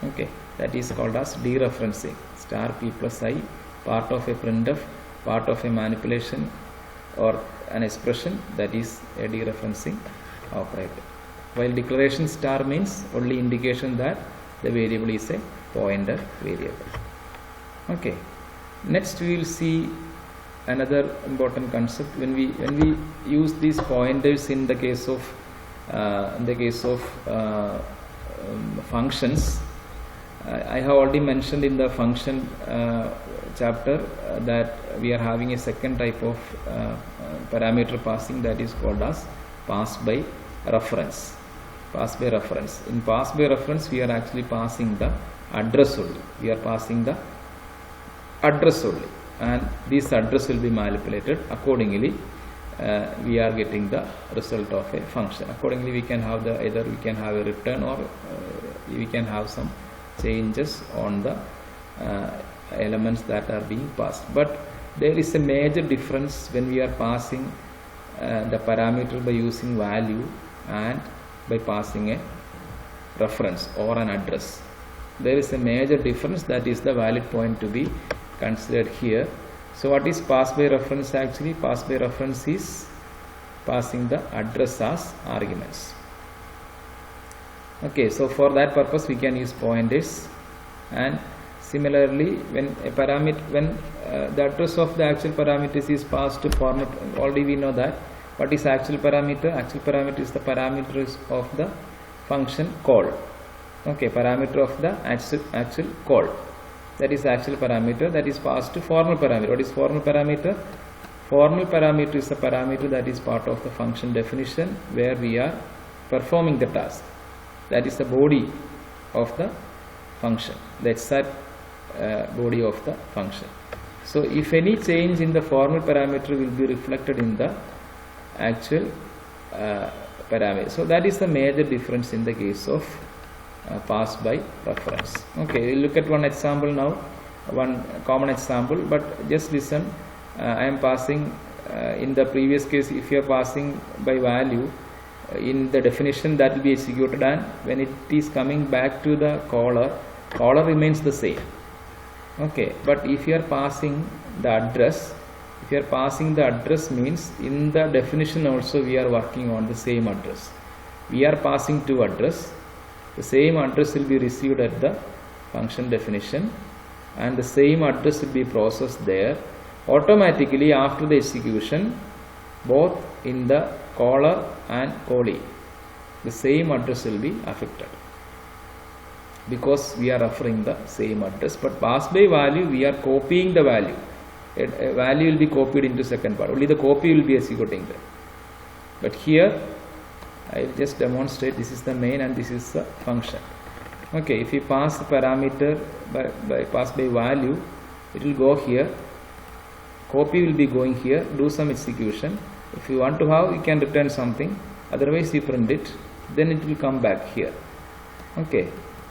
Okay, that is called as dereferencing. Star p plus I, part of a printf, part of a manipulation or an expression, that is a dereferencing operator. While declaration star means only indication that the variable is a pointer variable. Okay, next we will see another important concept when we use these pointers in the case of functions. I have already mentioned in the function chapter that we are having a second type of parameter passing, that is called as pass by reference. Pass by reference. In pass by reference we are actually passing the address only. We are passing the address only, and this address will be manipulated accordingly. We are getting the result of a function. Accordingly we can have either we can have a return or we can have some changes on the elements that are being passed. But there is a major difference when we are passing the parameter by using value and by passing a reference or an address. There is a major difference, that is the valid point to be considered here. So what is pass by reference? Actually, pass by reference is passing the address as arguments. Okay, so for that purpose we can use pointers, and similarly when a parameter, when the address of the actual parameters is passed to format, already we know that. What is actual parameter? Actual parameter is the parameters of the function call. Okay, parameter of the actual call, that is actual parameter, that is passed to formal parameter. What is formal parameter? Formal parameter is the parameter that is part of the function definition where we are performing the task. That is the body of the function, the exact body of the function. So if any change in the formal parameter will be reflected in the actual parameter. So that is the major difference in the case of pass by reference. Okay, we'll look at one example now, one common example, but just listen. I am passing in the previous case, if you are passing by value in the definition, that will be executed, and when it is coming back to the caller remains the same. Okay, but if you are passing the address, means in the definition also we are working on the same address. We are passing to address, the same address will be received at the function definition, and the same address will be processed there. Automatically after the execution, both in the caller and callee, the same address will be affected because we are referring the same address. But pass by value, we are copying the value. A value will be copied into second part, only the copy will be executing there. But here I will just demonstrate. This is the main and this is the function. Okay, if you pass the parameter pass by value, it will go here, copy will be going here, do some execution. If you want to have, you can return something, otherwise you print it, then it will come back here. Okay,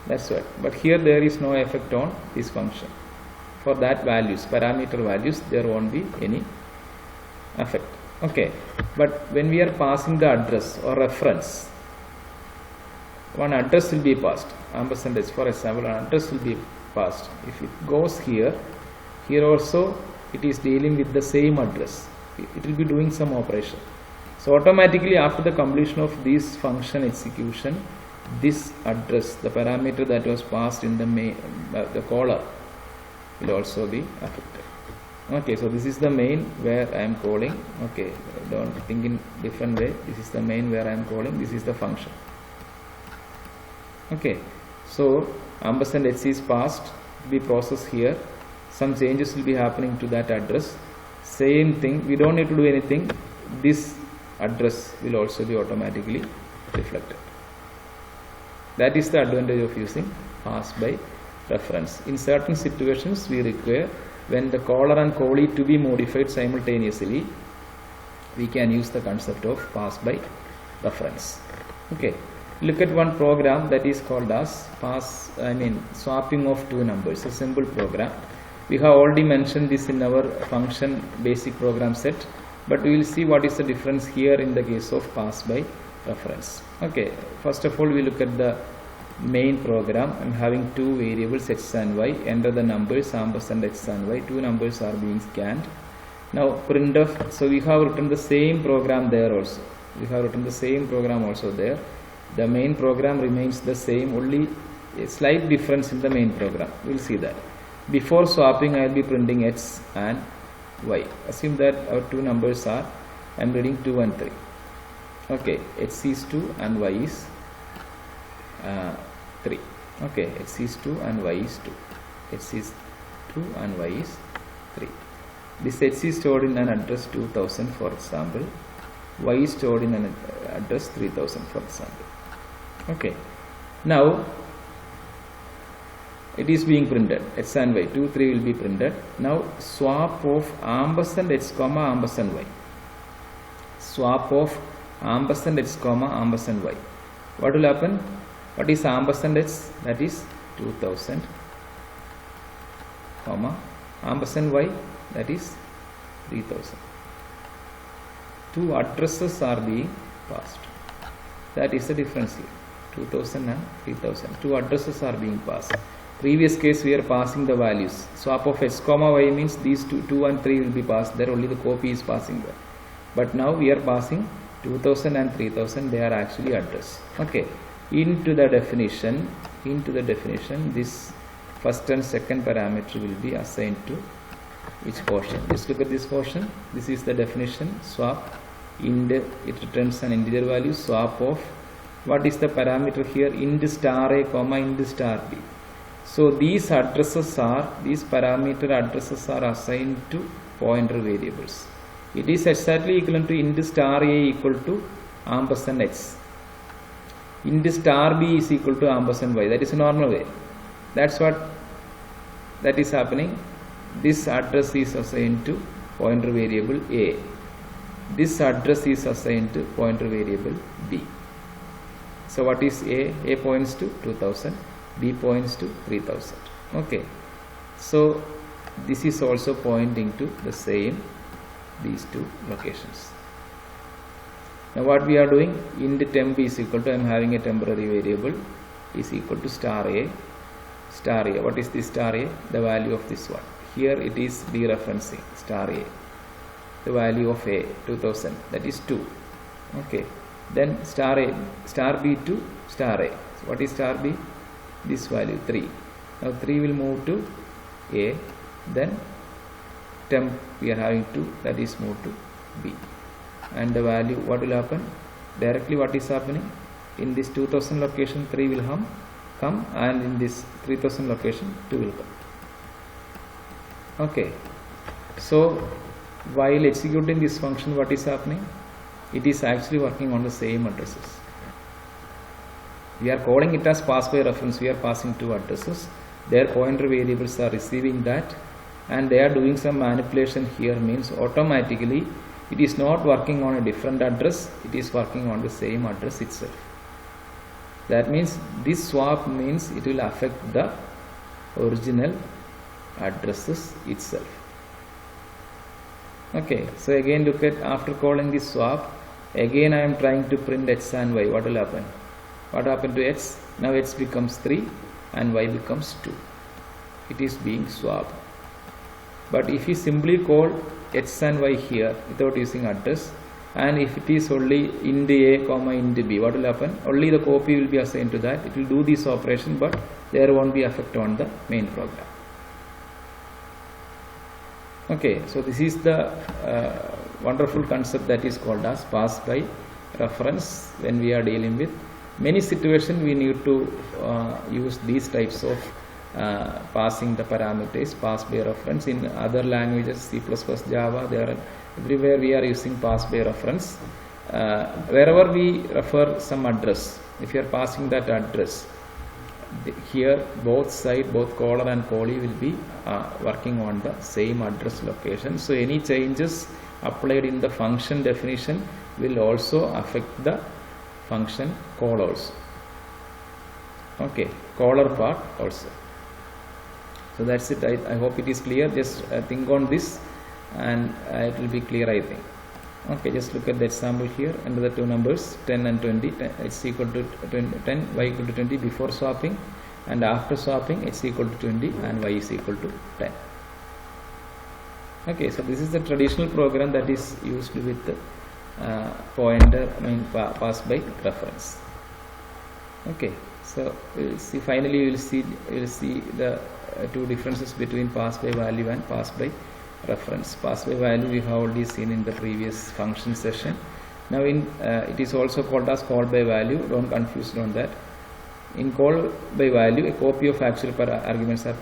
that's what. But here there is no effect on this function. For that values, parameter values, there won't be any effect. Okay, but when we are passing the address or reference, one address will be passed, ampersand h, for example, an address will be passed. If it goes here, here also it is dealing with the same address, it will be doing some operation. So automatically after the completion of this function execution, this address, the parameter that was passed in the main, the caller, will also be affected. Okay, so this is the main where I am calling. Okay, don't think in different way. This is the main where I am calling. This is the function. Okay, so ampersand h is passed, will be processed here. Some changes will be happening to that address. Same thing, we don't need to do anything. This address will also be automatically reflected. That is the advantage of using pass by reference. In certain situations, we require when the caller and callee to be modified simultaneously, we can use the concept of pass by reference. Okay, look at one program that is called as swapping of two numbers, a simple program. We have already mentioned this in our function basic program set, but we will see what is the difference here in the case of pass by reference. Okay, first of all we look at the main program. I am having two variables x and y, enter the numbers ampersand x and y, two numbers are being scanned. Now printf, so we have written the same program there also. We have written the same program also there. The main program remains the same, only a slight difference in the main program. We will see that. Before swapping, I will be printing x and y. Assume that our two numbers are, I am reading 2 and 3. Okay, x is 2 and y is 3. Okay, x is 2 and y is 2. X is 2 and y is 3. This x is stored in an address 2000 for example. Y is stored in an address 3000 for example. Okay, now it is being printed, x and y, 2, 3 will be printed. Now swap of ampersand x comma ampersand y. Swap of ampersand x comma ampersand y. What will happen? What is ampersand x? That is 2000 comma ampersand y, that is 3000. Two addresses are being passed. That is the difference here. 2000 and 3000. Two addresses are being passed. Previous case we are passing the values. Swap of x comma y means these 2 and 3 will be passed there, only the copy is passing there. But now we are passing 2000 and 3000, they are actually address. Okay, into the definition, this first and second parameter will be assigned to which portion? Just look at this portion. This is the definition. Swap int, it returns an integer value. Swap of, what is the parameter here? Int star a comma int star b. So these addresses are, these parameter addresses are assigned to pointer variables. It is exactly equivalent to int star a equal to ampersand x. Int star b is equal to ampersand y. That is a normal way. That's what that is happening. This address is assigned to pointer variable a. This address is assigned to pointer variable b. So what is a? A points to 2000, b points to 3000. Okay. So this is also pointing to the same, these two locations. Now what we are doing? Int temp is equal to, I am having a temporary variable, is equal to star a. Star a. What is this star a? The value of this one. Here it is dereferencing star a. The value of a 2000, that is 2. Okay. Then star a, star b to star a. So what is star b? This value 3. Now 3 will move to a. Then temp we are having 2, that is moved to b. And the value, what will happen? Directly what is happening? In this 2000 location 3 will come, and in this 3000 location 2 will come. Okay. So while executing this function, what is happening? It is actually working on the same addresses. We are calling it as pass by reference. We are passing two addresses. Their pointer variables are receiving that, and they are doing some manipulation here, means automatically it is not working on a different address, it is working on the same address itself. That means this swap means it will affect the original addresses itself. Okay, so again look at, after calling this swap, again I am trying to print x and y. What will happen? What happened to x? Now x becomes 3 and y becomes 2. It is being swapped. But if you simply call x and y here without using address, and if it is only int a comma int b, what will happen? Only the copy will be assigned to that. It will do this operation, but there won't be effect on the main program. Okay, so this is the wonderful concept that is called as pass by reference. When we are dealing with many situations, we need to use these types of passing the parameters, pass by reference. In other languages, C++, Java, there are everywhere we are using pass by reference. Wherever we refer some address, if you are passing that address, here both side, both caller and callee will be working on the same address location. So any changes applied in the function definition will also affect the function call also. Okay, caller part also. So that's it. I hope it is clear. Just think on this and it will be clear, I think. Okay, just look at the example here. Under the two numbers 10 and 20, it's equal to 10, y equal to 20 before swapping, and after swapping it's equal to 20 and y is equal to 10. Okay, so this is the traditional program that is used with pointer, pass by reference. Okay, so we'll see, finally we'll see the two differences between pass by value and pass by reference. Pass by value we have already seen in the previous function session. Now in it is also called as call by value. Don't confuse on that. In call by value, a copy of actual arguments are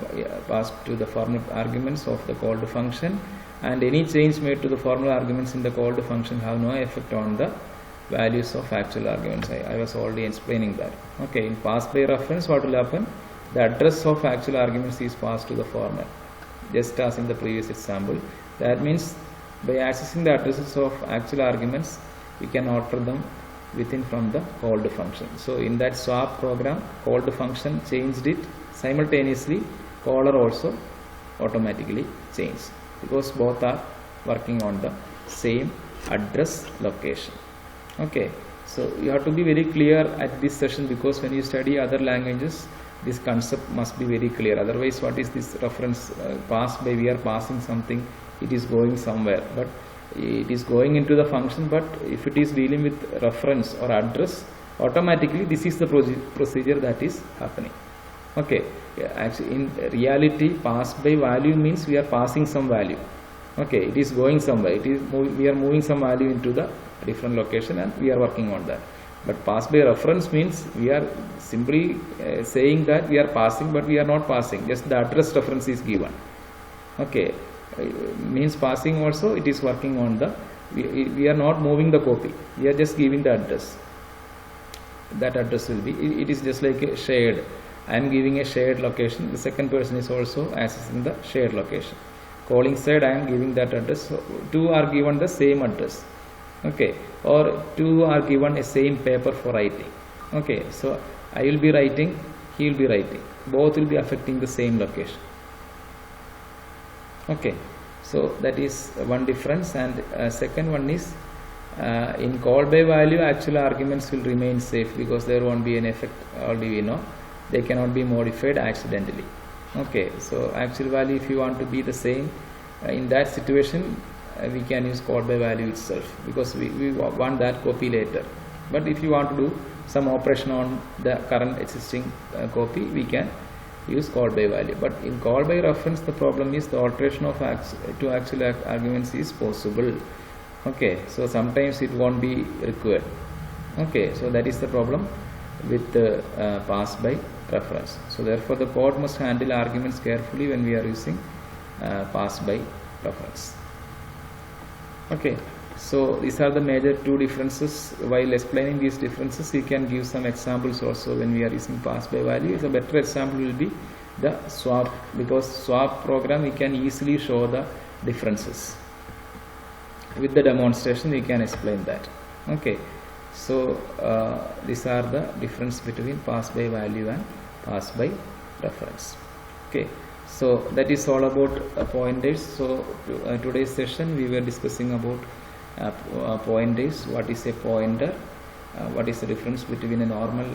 passed to the formal arguments of the called function, and any change made to the formal arguments in the called function have no effect on the values of actual arguments. I was already explaining that. Okay, in pass by reference, what will happen? The address of actual arguments is passed to the formal, just as in the previous example. That means by accessing the addresses of actual arguments, we can alter them within from the called function. So in that swap program, called function changed it simultaneously, caller also automatically changed, because both are working on the same address location. Okay, so you have to be very clear at this session, because when you study other languages, this concept must be very clear. Otherwise, what is this reference pass by? We are passing something, it is going somewhere, but it is going into the function. But if it is dealing with reference or address, automatically this is the procedure that is happening. Okay, actually in reality, pass by value means we are passing some value. Okay, it is going somewhere, it is we are moving some value into the different location and we are working on that. But pass by reference means we are simply saying that we are passing, but we are not passing, just the address reference is given. Okay, means passing also, it is working on the, we are not moving the copy, we are just giving the address. That address will be, it is just like a shared. I am giving a shared location, the second person is also accessing the shared location. Calling side, I am giving that address, so two are given the same address. Okay, or two are given a same paper for writing. Okay, so I will be writing, he will be writing, both will be affecting the same location. Okay, so that is one difference. And second one is in call by value, actual arguments will remain safe, because there won't be an effect, already we know, they cannot be modified accidentally. Okay, so actual value, if you want to be the same, in that situation we can use call by value itself, because we want that copy later. But if you want to do some operation on the current existing copy, we can use call by value. But in call by reference, the problem is the alteration of to actual arguments is possible. Okay, so sometimes it won't be required. Okay, so that is the problem with the pass by reference. So therefore the code must handle arguments carefully when we are using pass by reference. Okay, So these are the major two differences. While explaining these differences, you can give some examples also when we are using pass by value. A better example will be the swap, because swap program we can easily show the differences. With the demonstration we can explain that. Okay, so these are the difference between pass by value and pass by reference. Okay, so that is all about pointers. So today's session we were discussing about pointers. What is a pointer? What is the difference between a normal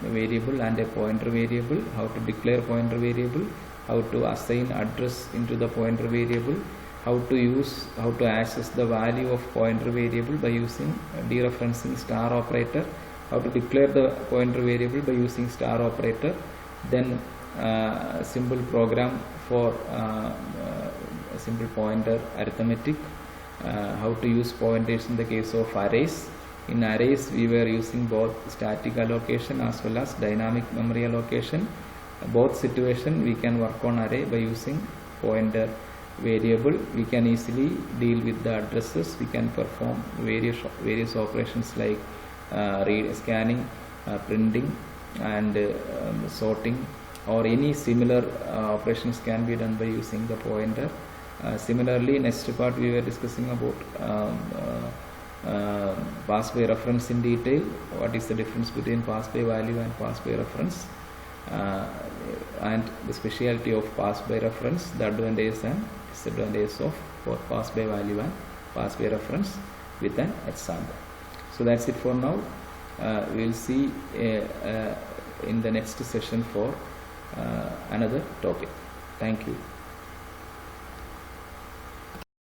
variable and a pointer variable? How to declare pointer variable? How to assign address into the pointer variable? How to access the value of pointer variable by using dereferencing star operator? How to declare the pointer variable by using star operator? Then simple program for simple pointer arithmetic. How to use pointers in the case of arrays. In arrays we were using both static allocation as well as dynamic memory allocation. Both situation we can work on array by using pointer variable. We can easily deal with the addresses. We can perform various operations like scanning, printing and sorting, or any similar operations can be done by using the pointer. Similarly, next part we were discussing about pass by reference in detail. What is the difference between pass by value and pass by reference, and the speciality of pass by reference, the advantages and disadvantages of both pass by value and pass by reference with an example. So that's it for now. We'll see in the next session for another topic. Thank you.